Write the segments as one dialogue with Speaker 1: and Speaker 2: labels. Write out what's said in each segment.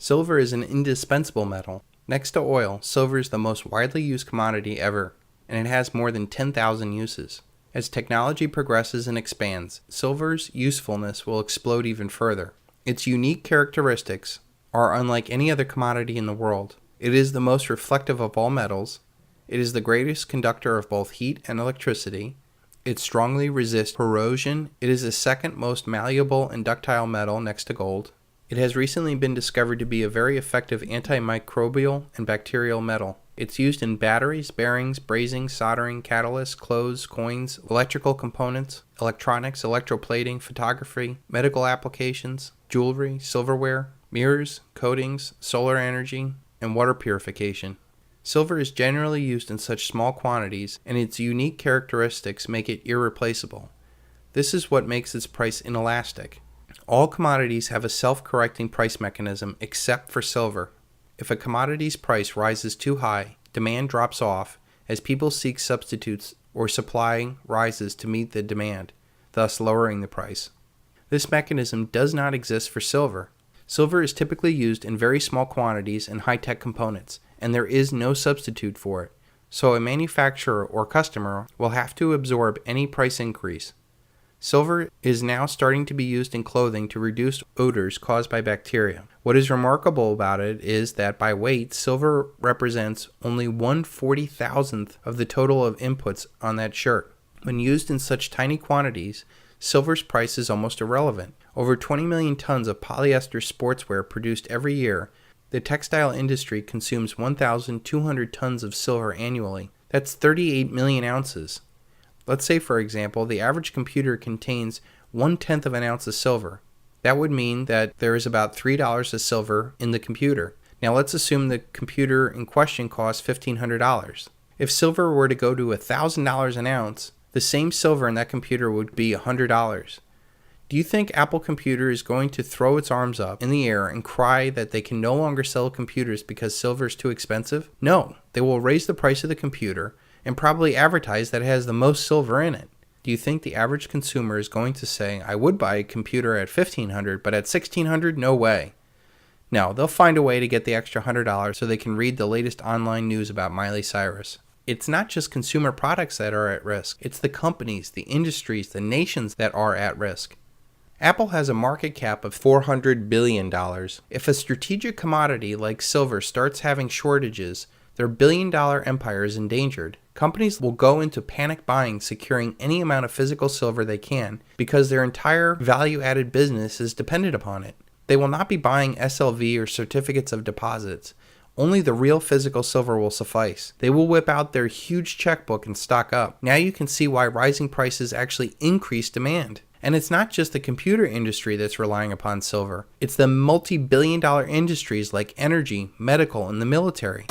Speaker 1: Silver is an indispensable metal. Next to oil, silver is the most widely used commodity ever, and it has more than 10,000 uses. As technology progresses and expands, silver's usefulness will explode even further. Its unique characteristics are unlike any other commodity in the world. It is the most reflective of all metals. It is the greatest conductor of both heat and electricity. It strongly resists corrosion. It is the second most malleable and ductile metal next to gold. It has recently been discovered to be a very effective antimicrobial and bacterial metal. It's used in batteries, bearings, brazing, soldering, catalysts, clothes, coins, electrical components, electronics, electroplating, photography, medical applications, jewelry, silverware, mirrors, coatings, solar energy, and water purification. Silver is generally used in such small quantities, and its unique characteristics make it irreplaceable. This is what makes its price inelastic. All commodities have a self-correcting price mechanism except for silver. If a commodity's price rises too high, demand drops off as people seek substitutes or supply rises to meet the demand, thus lowering the price. This mechanism does not exist for silver. Silver is typically used in very small quantities and high-tech components, and there is no substitute for it, so a manufacturer or customer will have to absorb any price increase. Silver is now starting to be used in clothing to reduce odors caused by bacteria. What is remarkable about it is that by weight, silver represents only 1/40,000th of the total of inputs on that shirt. When used in such tiny quantities, silver's price is almost irrelevant. Over 20 million tons of polyester sportswear produced every year. The textile industry consumes 1,200 tons of silver annually. That's 38 million ounces. Let's say, for example, the average computer contains 1/10 of an ounce of silver. That would mean that there is about $3 of silver in the computer. Now let's assume the computer in question costs $1,500. If silver were to go to $1,000 an ounce, the same silver in that computer would be $100. Do you think Apple Computer is going to throw its arms up in the air and cry that they can no longer sell computers because silver is too expensive? No, they will raise the price of the computer and probably advertise that it has the most silver in it. Do you think the average consumer is going to say, I would buy a computer at $1,500, but at $1,600, no way? No, they'll find a way to get the extra $100 so they can read the latest online news about Miley Cyrus. It's not just consumer products that are at risk. It's the companies, the industries, the nations that are at risk. Apple has a market cap of $400 billion. If a strategic commodity like silver starts having shortages, their billion-dollar empire is endangered. Companies will go into panic buying, securing any amount of physical silver they can because their entire value-added business is dependent upon it. They will not be buying SLV or certificates of deposits. Only the real physical silver will suffice. They will whip out their huge checkbook and stock up. Now you can see why rising prices actually increase demand. And it's not just the computer industry that's relying upon silver. It's the multi-billion-dollar industries like energy, medical, and the military.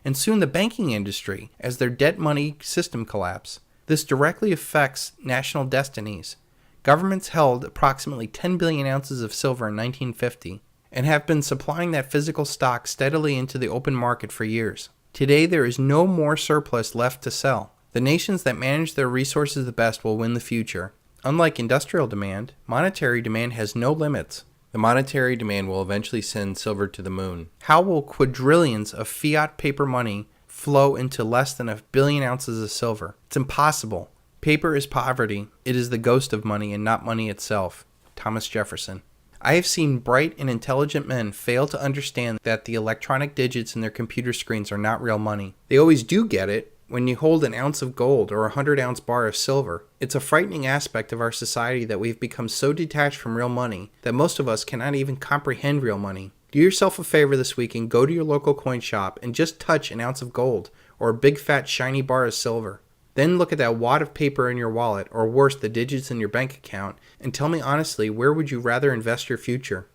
Speaker 1: And soon the banking industry, as their debt money system collapse. This directly affects national destinies. Governments held approximately 10 billion ounces of silver in 1950 and have been supplying that physical stock steadily into the open market for years. Today there is no more surplus left to sell. The nations that manage their resources the best will win the future. Unlike industrial demand, monetary demand has no limits. The monetary demand will eventually send silver to the moon. How will quadrillions of fiat paper money flow into less than 1 billion ounces of silver? It's impossible. Paper is poverty. It is the ghost of money and not money itself. Thomas Jefferson. I have seen bright and intelligent men fail to understand that the electronic digits in their computer screens are not real money. They always do get it when you hold an ounce of gold or a 100-ounce bar of silver. It's a frightening aspect of our society that we've become so detached from real money that most of us cannot even comprehend real money. Do yourself a favor this week and go to your local coin shop and just touch an ounce of gold or a big fat shiny bar of silver. Then look at that wad of paper in your wallet, or worse, the digits in your bank account, and tell me honestly, where would you rather invest your future?